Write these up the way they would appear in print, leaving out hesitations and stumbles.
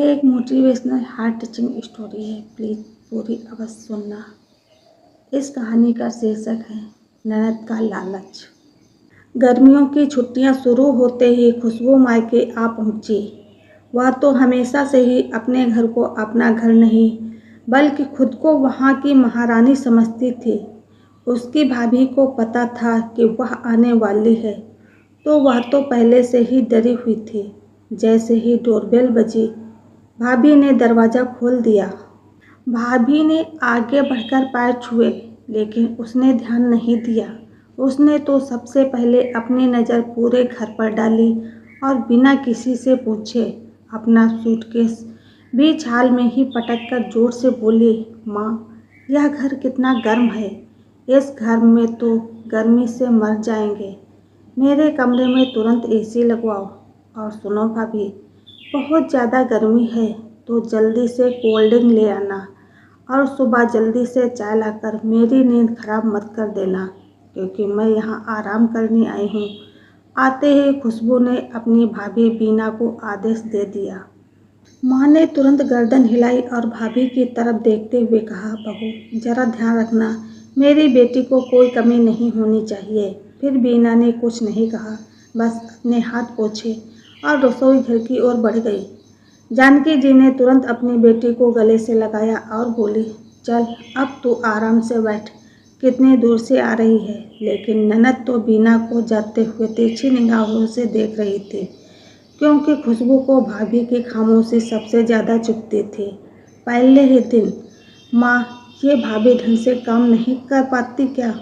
एक motivational heart touching story है। Please पूरी अवश्य सुनना। इस कहानी का शीर्षक है ननद का लालच। गर्मियों की छुट्टियां शुरू होते ही खुशबू मायके आ पहुंची। वह तो हमेशा से ही अपने घर को अपना घर नहीं बल्कि खुद को वहां की महारानी समझती थी। उसकी भाभी को पता था कि वह आने वाली है, तो वह तो पहले से ही डरी हुई थी। जैसे ही डोरबेल बजी, भाभी ने दरवाज़ा खोल दिया। भाभी ने आगे बढ़कर पैर छुए, लेकिन उसने ध्यान नहीं दिया। उसने तो सबसे पहले अपनी नज़र पूरे घर पर डाली और बिना किसी से पूछे अपना सूटकेस बीच हाल में ही पटक कर जोर से बोली, माँ, यह घर कितना गर्म है। इस घर में तो गर्मी से मर जाएंगे। मेरे कमरे में तुरंत एसी लगवाओ। और सुनो भाभी, बहुत ज़्यादा गर्मी है तो जल्दी से कोल्ड ड्रिंक ले आना और सुबह जल्दी से चाय लाकर मेरी नींद खराब मत कर देना, क्योंकि मैं यहाँ आराम करने आई हूँ। आते ही खुशबू ने अपनी भाभी बीना को आदेश दे दिया। माँ ने तुरंत गर्दन हिलाई और भाभी की तरफ देखते हुए कहा, बहू जरा ध्यान रखना, मेरी बेटी को कोई कमी नहीं होनी चाहिए। फिर बीना ने कुछ नहीं कहा, बस अपने हाथ पोंछे और रसोई घर की ओर बढ़ गई। जानकी जी ने तुरंत अपनी बेटी को गले से लगाया और बोली, चल अब तू आराम से बैठ, कितनी दूर से आ रही है। लेकिन ननद तो बीना को जाते हुए तिरछी निगाहों से देख रही थी, क्योंकि खुशबू को भाभी की खामोशी सबसे ज़्यादा चुभती थी। पहले ही दिन, माँ, ये भाभी ढंग से काम नहीं कर पाती क्या?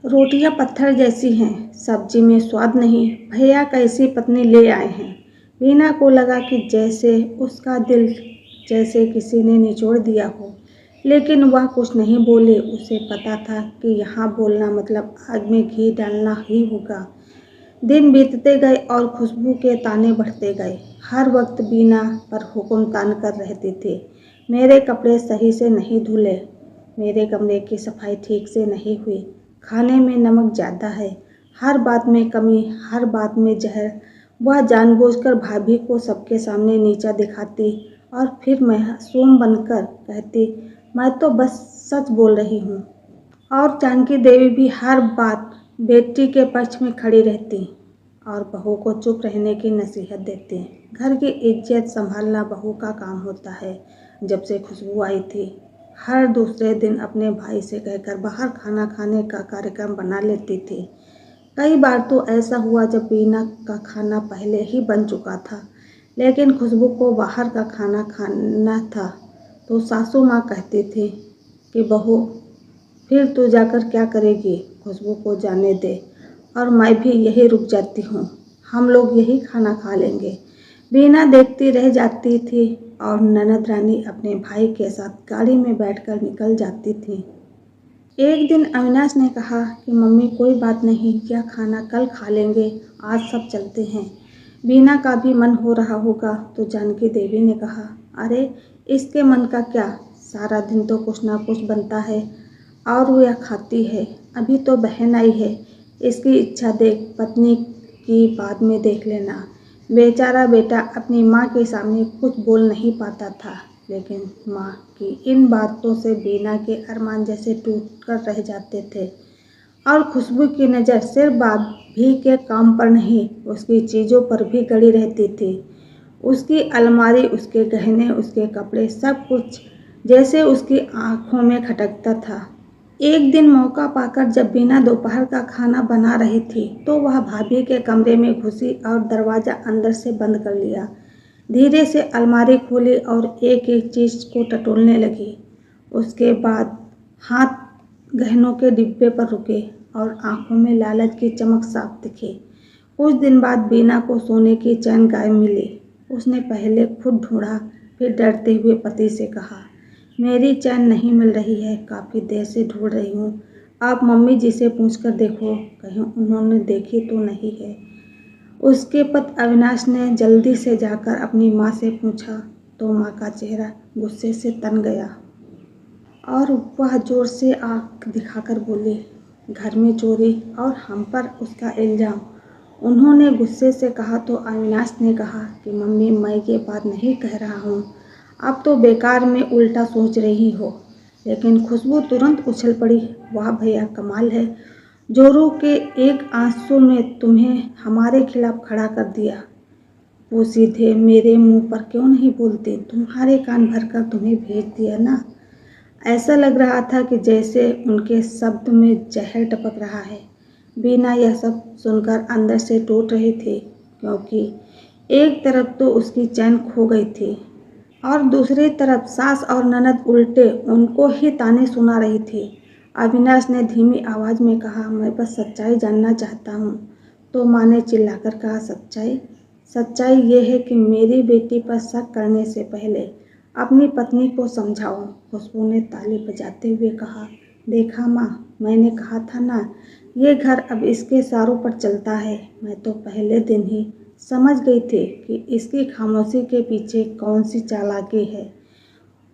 रोटियां पत्थर जैसी हैं, सब्जी में स्वाद नहीं। भैया कैसी पत्नी ले आए हैं। रीना को लगा कि जैसे उसका दिल जैसे किसी ने निचोड़ दिया हो, लेकिन वह कुछ नहीं बोले। उसे पता था कि यहाँ बोलना मतलब आग में घी डालना ही होगा। दिन बीतते गए और खुशबू के ताने बढ़ते गए। हर वक्त बीना पर हुक्म तान कर रहती थी, मेरे कपड़े सही से नहीं धुले, मेरे कमरे की सफाई ठीक से नहीं हुई, खाने में नमक ज़्यादा है, हर बात में कमी, हर बात में जहर। वह जानबूझकर भाभी को सबके सामने नीचा दिखाती और फिर मासूम बनकर कहती, मैं तो बस सच बोल रही हूँ। और जानकी देवी भी हर बात बेटी के पक्ष में खड़ी रहती और बहू को चुप रहने की नसीहत देती। घर की इज्जत संभालना बहू का काम होता है। जब से खुशबू आई थी, हर दूसरे दिन अपने भाई से कहकर बाहर खाना खाने का कार्यक्रम बना लेती थी। कई बार तो ऐसा हुआ जब बीना का खाना पहले ही बन चुका था, लेकिन खुशबू को बाहर का खाना खाना था तो सासू माँ कहती थी कि बहू, फिर तू जाकर क्या करेगी, खुशबू को जाने दे और मैं भी यही रुक जाती हूँ, हम लोग यही खाना खा लेंगे। बीना देखती रह जाती थी और ननद रानी अपने भाई के साथ गाड़ी में बैठकर निकल जाती थी। एक दिन अविनाश ने कहा कि मम्मी कोई बात नहीं, यह खाना कल खा लेंगे, आज सब चलते हैं। बीना का भी मन हो रहा होगा तो जानकी देवी ने कहा, अरे इसके मन का क्या, सारा दिन तो कुछ ना कुछ बनता है और वो यह खाती है। अभी तो बहन आई है, इसकी इच्छा देख, पत्नी की बाद में देख लेना। बेचारा बेटा अपनी माँ के सामने कुछ बोल नहीं पाता था, लेकिन माँ की इन बातों से बीना के अरमान जैसे टूट कर रह जाते थे। और खुशबू की नज़र सिर्फ भाभी के काम पर नहीं, उसकी चीज़ों पर भी गड़ी रहती थी। उसकी अलमारी, उसके गहने, उसके कपड़े, सब कुछ जैसे उसकी आंखों में खटकता था। एक दिन मौका पाकर जब बीना दोपहर का खाना बना रही थी, तो वह भाभी के कमरे में घुसी और दरवाज़ा अंदर से बंद कर लिया। धीरे से अलमारी खोली और एक एक चीज़ को टटोलने लगी। उसके बाद हाथ गहनों के डिब्बे पर रुके और आंखों में लालच की चमक साफ दिखी। कुछ दिन बाद बीना को सोने की चैन गायब मिली। उसने पहले खुद ढूंढा, फिर डरते हुए पति से कहा, मेरी चैन नहीं मिल रही है, काफ़ी देर से ढूंढ रही हूँ, आप मम्मी जी से पूछ कर देखो, कहीं उन्होंने देखी तो नहीं है। उसके पति अविनाश ने जल्दी से जाकर अपनी माँ से पूछा तो माँ का चेहरा गुस्से से तन गया और वह जोर से आँख दिखाकर बोली, घर में चोरी और हम पर उसका इल्ज़ाम। उन्होंने गुस्से से कहा तो अविनाश ने कहा कि मम्मी मैं ये बात नहीं कह रहा हूँ, आप तो बेकार में उल्टा सोच रही हो। लेकिन खुशबू तुरंत उछल पड़ी, वाह भैया कमाल है, जोरू के एक आंसू ने तुम्हें हमारे खिलाफ खड़ा कर दिया। वो सीधे मेरे मुंह पर क्यों नहीं बोलते, तुम्हारे कान भरकर तुम्हें भेज दिया ना। ऐसा लग रहा था कि जैसे उनके शब्द में जहर टपक रहा है। बीना यह सब सुनकर अंदर से टूट रही थी, क्योंकि एक तरफ तो उसकी चैन खो गई थी और दूसरी तरफ सास और ननद उल्टे उनको ही ताने सुना रही थी। अविनाश ने धीमी आवाज में कहा, मैं बस सच्चाई जानना चाहता हूँ। तो माँ ने चिल्लाकर कहा, सच्चाई? सच्चाई ये है कि मेरी बेटी पर शक करने से पहले अपनी पत्नी को समझाओ। खुशबू ने ताली बजाते हुए कहा, देखा माँ, मैंने कहा था ना, ये घर अब इसके इशारों पर चलता है। मैं तो पहले दिन ही समझ गई थी कि इसकी खामोशी के पीछे कौन सी चालाकी है।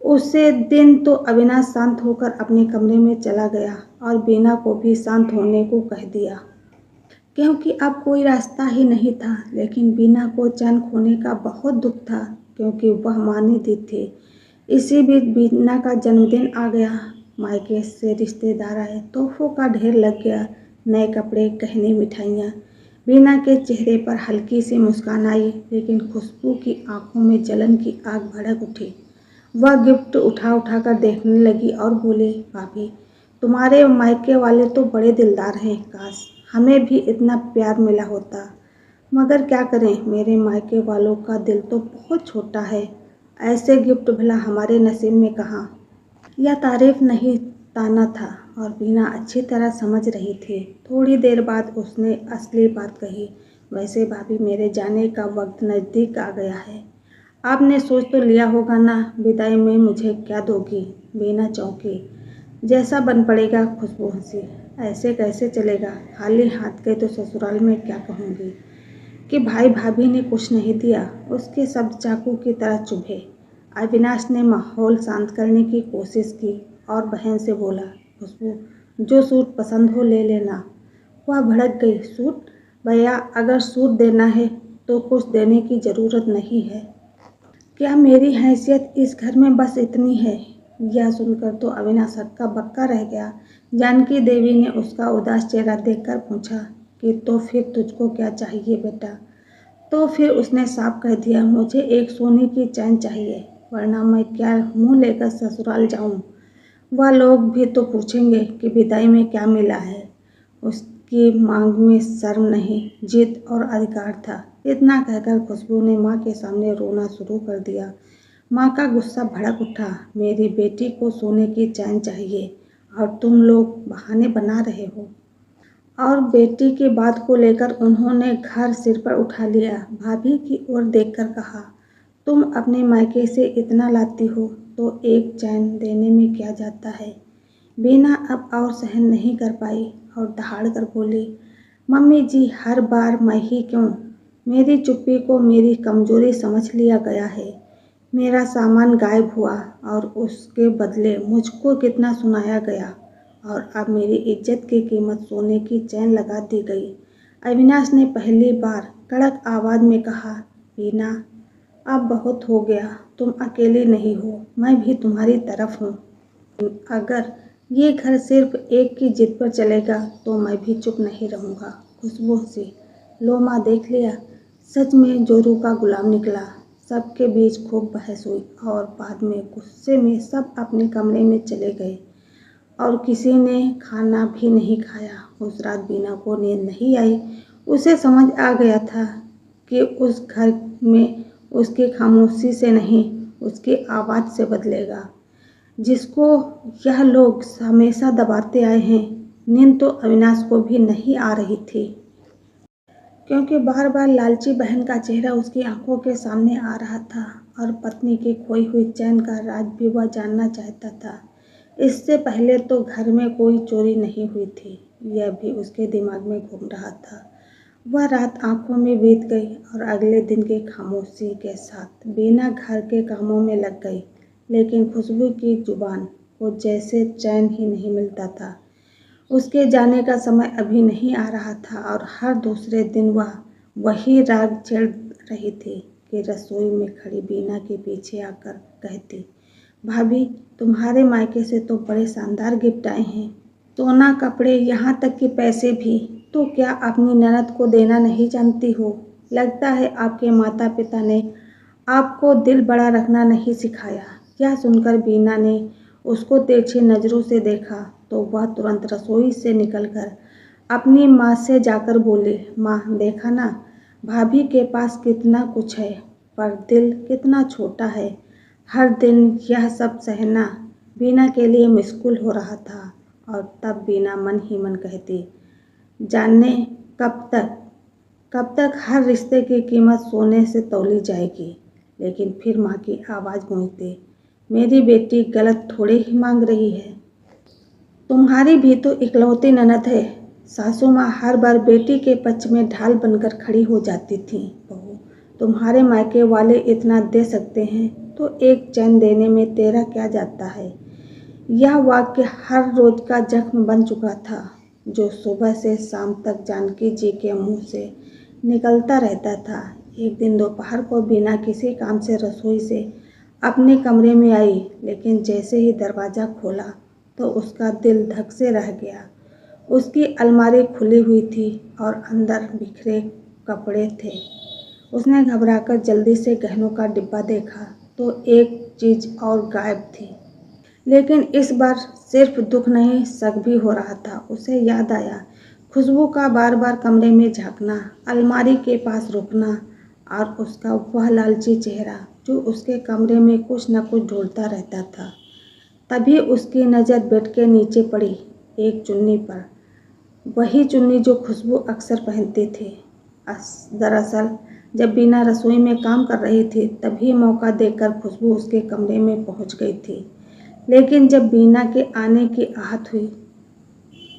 उसे दिन तो अविनाश शांत होकर अपने कमरे में चला गया और बीना को भी शांत होने को कह दिया, क्योंकि अब कोई रास्ता ही नहीं था। लेकिन बीना को चैन खोने का बहुत दुख था, क्योंकि वह मानी दी थी। इसी बीच बीना का जन्मदिन आ गया। मायके से रिश्तेदार आए, तोहफों का ढेर लग गया, नए कपड़े, गहने, मिठाइयाँ। बीना के चेहरे पर हल्की सी मुस्कान आई, लेकिन खुशबू की आंखों में जलन की आग भड़क उठी। वह गिफ्ट उठा उठा कर देखने लगी और बोले, भाभी तुम्हारे मायके वाले तो बड़े दिलदार हैं, काश हमें भी इतना प्यार मिला होता। मगर क्या करें, मेरे मायके वालों का दिल तो बहुत छोटा है। ऐसे गिफ्ट भला हमारे नसीब में कहाँ। यह तारीफ नहीं, ताना था, और बीना अच्छी तरह समझ रही थी। थोड़ी देर बाद उसने असली बात कही, वैसे भाभी मेरे जाने का वक्त नज़दीक आ गया है। आपने सोच तो लिया होगा ना, विदाई में मुझे क्या दोगी? बीना चौंकी। जैसा बन पड़ेगा। खुशबू हंसी। ऐसे कैसे चलेगा, खाली हाथ गए तो ससुराल में क्या कहूँगी कि भाई भाभी ने कुछ नहीं दिया। उसके शब्द चाकू की तरह चुभे। अविनाश ने माहौल शांत करने की कोशिश की और बहन से बोला, खुशबू जो सूट पसंद हो ले लेना। वह भड़क गई, सूट? भैया अगर सूट देना है तो कुछ देने की ज़रूरत नहीं है। क्या मेरी हैसियत इस घर में बस इतनी है? यह सुनकर तो अविनाश हक्का बक्का रह गया। जानकी देवी ने उसका उदास चेहरा देखकर पूछा कि तो फिर तुझको क्या चाहिए बेटा? तो फिर उसने साफ कह दिया, मुझे एक सोने की चैन चाहिए, वरना मैं क्या मुंह लेकर ससुराल जाऊं। वह लोग भी तो पूछेंगे कि विदाई में क्या मिला है। उसकी मांग में शर्म नहीं, जिद और अधिकार था। इतना कहकर खुशबू ने माँ के सामने रोना शुरू कर दिया। माँ का गुस्सा भड़क उठा, मेरी बेटी को सोने की चैन चाहिए और तुम लोग बहाने बना रहे हो। और बेटी की बात को लेकर उन्होंने घर सिर पर उठा लिया। भाभी की ओर देखकर कहा, तुम अपने मायके से इतना लाती हो तो एक चैन देने में क्या जाता है। बीना अब और सहन नहीं कर पाई और दहाड़ कर बोली, मम्मी जी हर बार मैं ही क्यों? मेरी चुप्पी को मेरी कमजोरी समझ लिया गया है। मेरा सामान गायब हुआ और उसके बदले मुझको कितना सुनाया गया, और अब मेरी इज्जत की कीमत सोने की चैन लगा दी गई। अविनाश ने पहली बार कड़क आवाज़ में कहा, बीना अब बहुत हो गया, तुम अकेली नहीं हो, मैं भी तुम्हारी तरफ हूँ। अगर ये घर सिर्फ एक की जिद पर चलेगा तो मैं भी चुप नहीं रहूँगा। खुशबू हंसी, लो माँ देख लिया, सच में जोरू का गुलाम निकला। सबके बीच खूब बहस हुई और बाद में गुस्से में सब अपने कमरे में चले गए और किसी ने खाना भी नहीं खाया। उस रात बीना को नींद नहीं आई। उसे समझ आ गया था कि उस घर में उसकी खामोशी से नहीं, उसकी आवाज़ से बदलेगा, जिसको यह लोग हमेशा दबाते आए हैं। नींद तो अविनाश को भी नहीं आ रही थी, क्योंकि बार बार लालची बहन का चेहरा उसकी आंखों के सामने आ रहा था और पत्नी की खोई हुई चैन का राज भी वह जानना चाहता था। इससे पहले तो घर में कोई चोरी नहीं हुई थी, यह भी उसके दिमाग में घूम रहा था। वह रात आंखों में बीत गई और अगले दिन की खामोशी के साथ बीना घर के कामों में लग गई। लेकिन खुशबू की जुबान को जैसे चैन ही नहीं मिलता था। उसके जाने का समय अभी नहीं आ रहा था और हर दूसरे दिन वह वही राग छेड़ रही थी कि रसोई में खड़ी बीना के पीछे आकर कहती, भाभी तुम्हारे मायके से तो बड़े शानदार गिफ्ट आए हैं, सोना, कपड़े, यहाँ तक कि पैसे भी। तो क्या अपनी ननद को देना नहीं जानती हो? लगता है आपके माता पिता ने आपको दिल बड़ा रखना नहीं सिखाया। यह सुनकर बीना ने उसको तिरछी नज़रों से देखा तो वह तुरंत रसोई से निकलकर अपनी माँ से जाकर बोली, माँ देखा ना, भाभी के पास कितना कुछ है पर दिल कितना छोटा है। हर दिन यह सब सहना बीना के लिए मुश्किल हो रहा था और तब बीना मन ही मन कहती, जाने कब तक हर रिश्ते की कीमत सोने से तौली जाएगी। लेकिन फिर माँ की आवाज़ गूंजती, मेरी बेटी गलत थोड़े ही मांग रही है, तुम्हारी भी तो इकलौती ननद है। सासू माँ हर बार बेटी के पक्ष में ढाल बनकर खड़ी हो जाती थी। बहू, तुम्हारे मायके वाले इतना दे सकते हैं तो एक चैन देने में तेरा क्या जाता है। यह वाक्य हर रोज का जख्म बन चुका था जो सुबह से शाम तक जानकी जी के मुंह से निकलता रहता था। एक दिन दोपहर को बिना किसी काम से रसोई से अपने कमरे में आई, लेकिन जैसे ही दरवाज़ा खोला तो उसका दिल धक से रह गया। उसकी अलमारी खुली हुई थी और अंदर बिखरे कपड़े थे। उसने घबराकर जल्दी से गहनों का डिब्बा देखा तो एक चीज़ और गायब थी। लेकिन इस बार सिर्फ दुख नहीं, शक भी हो रहा था। उसे याद आया खुशबू का बार बार कमरे में झांकना, अलमारी के पास रुकना और उसका वह लालची चेहरा जो उसके कमरे में कुछ न कुछ ढूंढता रहता था। तभी उसकी नज़र बेड के नीचे पड़ी एक चुन्नी पर, वही चुन्नी जो खुशबू अक्सर पहनती थी। दरअसल जब बीना रसोई में काम कर रही थी तभी मौका देखकर खुशबू उसके कमरे में पहुंच गई थी। लेकिन जब बीना के आने की आहट हुई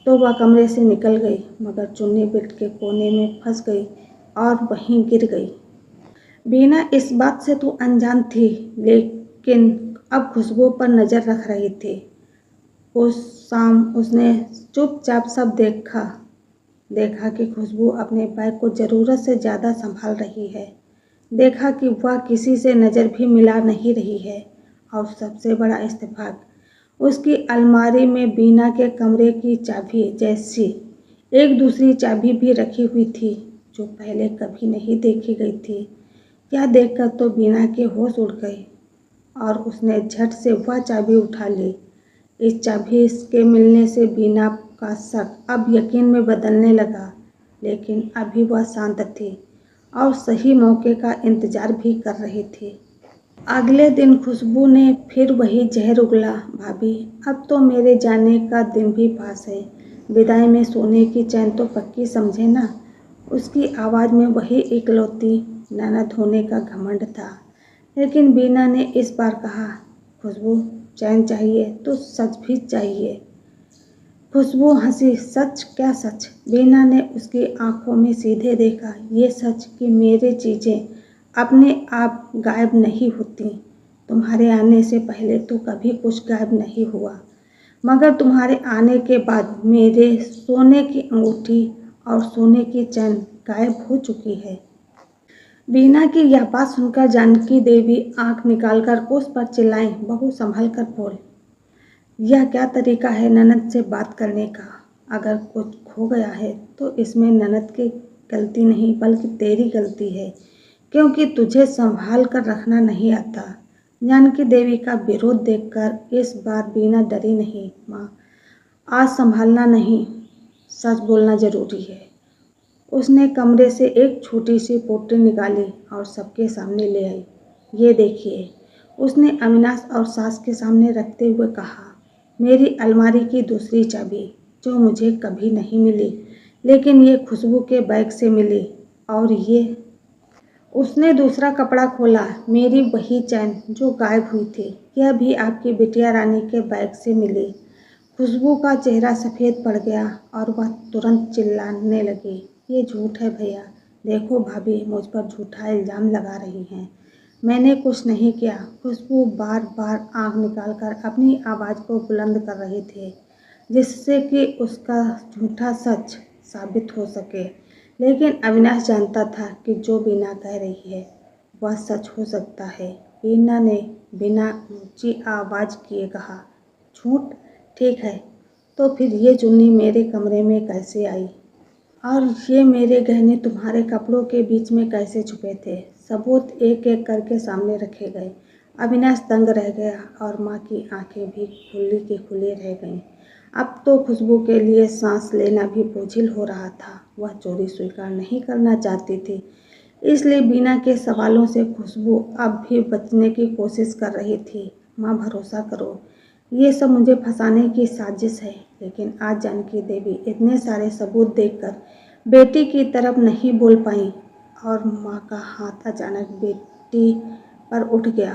तो वह कमरे से निकल गई, मगर चुन्नी बेड के कोने में फंस गई और वहीं गिर गई। बीना इस बात से तो अनजान थी, लेकिन अब खुशबू पर नज़र रख रही थी। उस शाम उसने चुपचाप सब देखा कि खुशबू अपने बैग को ज़रूरत से ज़्यादा संभाल रही है। देखा कि वह किसी से नज़र भी मिला नहीं रही है और सबसे बड़ा इत्तेफाक, उसकी अलमारी में बीना के कमरे की चाबी जैसी एक दूसरी चाबी भी रखी हुई थी जो पहले कभी नहीं देखी गई थी। यह देखकर तो बीना के होश उड़ गए और उसने झट से वह चाबी उठा ली। इस चाबी के मिलने से बीना का शक अब यकीन में बदलने लगा, लेकिन अभी वह शांत थी और सही मौके का इंतजार भी कर रही थी। अगले दिन खुशबू ने फिर वही जहर उगला, भाभी अब तो मेरे जाने का दिन भी पास है, विदाई में सोने की चैन तो पक्की समझे ना। उसकी आवाज़ में वही इकलौती ननद होने का घमंड था। लेकिन बीना ने इस बार कहा, खुशबू चैन चाहिए तो सच भी चाहिए। खुशबू हंसी, सच क्या सच? बीना ने उसकी आंखों में सीधे देखा, ये सच कि मेरी चीज़ें अपने आप गायब नहीं होती। तुम्हारे आने से पहले तो कभी कुछ गायब नहीं हुआ, मगर तुम्हारे आने के बाद मेरे सोने की अंगूठी और सोने की चैन गायब हो चुकी है। बीना की यह बात सुनकर जानकी देवी आंख निकालकर उस पर चिल्लाईं, बहू संभल कर बोल, यह क्या तरीका है ननद से बात करने का? अगर कुछ खो गया है तो इसमें ननद की गलती नहीं बल्कि तेरी गलती है, क्योंकि तुझे संभाल कर रखना नहीं आता। जानकी देवी का विरोध देखकर इस बार बीना डरी नहीं। माँ, आज संभालना नहीं, सच बोलना जरूरी है। उसने कमरे से एक छोटी सी पोटली निकाली और सबके सामने ले आई। ये देखिए, उसने अविनाश और सास के सामने रखते हुए कहा, मेरी अलमारी की दूसरी चाबी जो मुझे कभी नहीं मिली, लेकिन ये खुशबू के बैग से मिली। और ये, उसने दूसरा कपड़ा खोला, मेरी वही चैन जो गायब हुई थी, यह भी आपकी बिटिया रानी के बैग से मिली। खुशबू का चेहरा सफ़ेद पड़ गया और वह तुरंत चिल्लाने लगी, ये झूठ है भैया, देखो भाभी मुझ पर झूठा इल्ज़ाम लगा रही हैं, मैंने कुछ नहीं किया। खुशबू बार बार आँख निकालकर अपनी आवाज़ को बुलंद कर रही थी, जिससे कि उसका झूठा सच साबित हो सके। लेकिन अविनाश जानता था कि जो बीना कह रही है वह सच हो सकता है। बीना ने बिना ऊंची आवाज़ किए कहा, झूठ? ठीक है, तो फिर ये चुन्नी मेरे कमरे में कैसे आई? और ये मेरे गहने तुम्हारे कपड़ों के बीच में कैसे छुपे थे? सबूत एक एक करके सामने रखे गए। अविनाश दंग रह गया और माँ की आंखें भी खुली की खुली रह गईं। अब तो खुशबू के लिए सांस लेना भी बोझिल हो रहा था। वह चोरी स्वीकार नहीं करना चाहती थी, इसलिए बीना के सवालों से खुशबू अब भी बचने की कोशिश कर रही थी। माँ, भरोसा करो, ये सब मुझे फंसाने की साजिश है। लेकिन आज जानकी देवी इतने सारे सबूत देखकर बेटी की तरफ नहीं बोल पाई और माँ का हाथ अचानक बेटी पर उठ गया।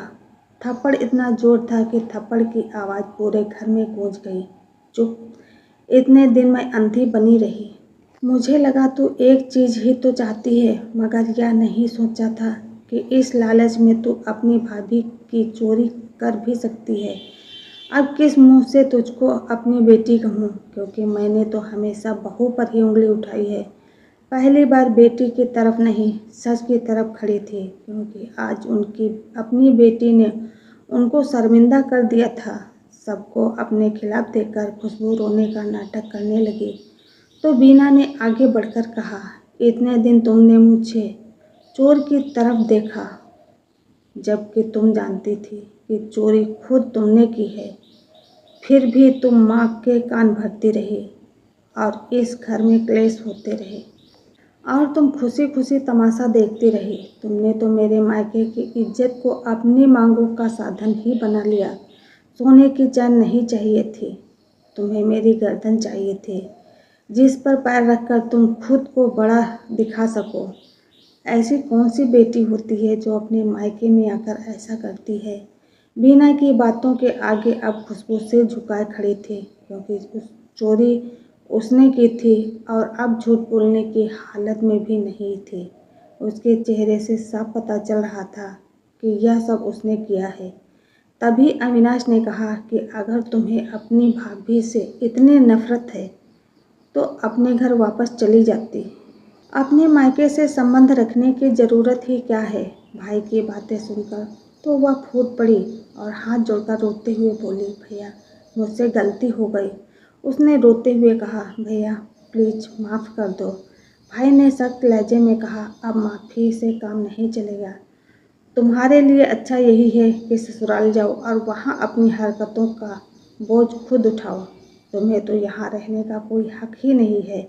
थप्पड़ इतना जोर था कि थप्पड़ की आवाज़ पूरे घर में गूंज गई। चुप, इतने दिन मैं अंधी बनी रही। मुझे लगा तू एक चीज़ ही तो चाहती है, मगर यह नहीं सोचा था कि इस लालच में तू अपनी भाभी की चोरी कर भी सकती है। अब किस मुंह से तुझको अपनी बेटी कहूँ, क्योंकि मैंने तो हमेशा बहू पर ही उंगली उठाई है। पहली बार बेटी की तरफ नहीं, सच की तरफ खड़ी थी, क्योंकि आज उनकी अपनी बेटी ने उनको शर्मिंदा कर दिया था। सबको अपने खिलाफ देखकर खुशबू रोने का नाटक करने लगी। तो बीना ने आगे बढ़कर कहा, इतने दिन तुमने मुझे चोर की तरफ देखा, जबकि तुम जानती थी कि चोरी खुद तुमने की है। फिर भी तुम माँ के कान भरती रही और इस घर में क्लेश होते रहे और तुम खुशी खुशी तमाशा देखती रही। तुमने तो मेरे मायके की इज्जत को अपनी मांगों का साधन ही बना लिया। सोने की चैन नहीं चाहिए थी, तुम्हें मेरी गर्दन चाहिए थी, जिस पर पैर रखकर तुम खुद को बड़ा दिखा सको। ऐसी कौन सी बेटी होती है जो अपने मायके में आकर ऐसा करती है? बीना की बातों के आगे अब खुशबू सिर झुकाए खड़ी थी, क्योंकि उस चोरी उसने की थी और अब झूठ बोलने की हालत में भी नहीं थी। उसके चेहरे से साफ पता चल रहा था कि यह सब उसने किया है। तभी अविनाश ने कहा कि अगर तुम्हें अपनी भाभी से इतनी नफरत है तो अपने घर वापस चली जाती। अपने मायके से संबंध रखने की ज़रूरत ही क्या है? भाई की बातें सुनकर तो वह फूट पड़ी और हाथ जोड़कर रोते हुए बोली, भैया, मुझसे गलती हो गई। उसने रोते हुए कहा, भैया प्लीज़ माफ़ कर दो। भाई ने सख्त लहजे में कहा, अब माफ़ी से काम नहीं चलेगा। तुम्हारे लिए अच्छा यही है कि ससुराल जाओ और वहाँ अपनी हरकतों का बोझ खुद उठाओ। तुम्हें तो यहाँ रहने का कोई हक ही नहीं है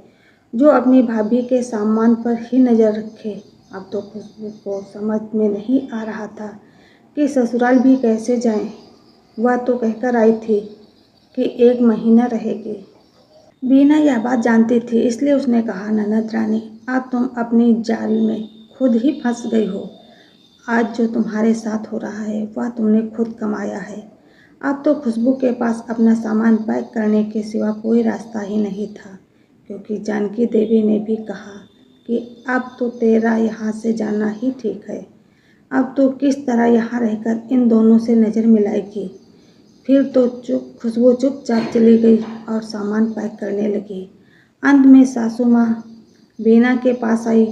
जो अपनी भाभी के सामान पर ही नज़र रखे। अब तो खुशबू को समझ में नहीं आ रहा था कि ससुराल भी कैसे जाएं। वह तो कहकर आई थी कि 1 महीना रहेगी। बीना यह बात जानती थी, इसलिए उसने कहा, ननद रानी, अब तुम अपनी जाल में खुद ही फंस गई हो। आज जो तुम्हारे साथ हो रहा है वह तुमने खुद कमाया है। अब तो खुशबू के पास अपना सामान पैक करने के सिवा कोई रास्ता ही नहीं था, क्योंकि जानकी देवी ने भी कहा कि अब तो तेरा यहाँ से जाना ही ठीक है। अब तो किस तरह यहाँ रहकर इन दोनों से नज़र मिलाएगी? फिर तो खुशबू चुपचाप चली गई और सामान पैक करने लगी। अंत में सासू माँ बीना के पास आई।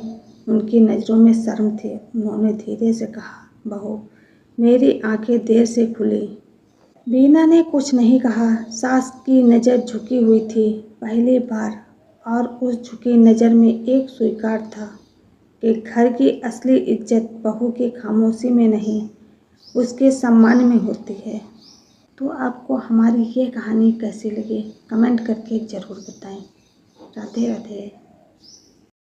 उनकी नज़रों में शर्म थी। उन्होंने धीरे से कहा, बहू, मेरी आंखें देर से खुली। बीना ने कुछ नहीं कहा। सास की नज़र झुकी हुई थी पहली बार, और उस झुकी नज़र में एक स्वीकार था कि घर की असली इज्जत बहू की खामोशी में नहीं, उसके सम्मान में होती है। तो आपको हमारी ये कहानी कैसी लगी कमेंट करके ज़रूर बताएं। राधे राधे।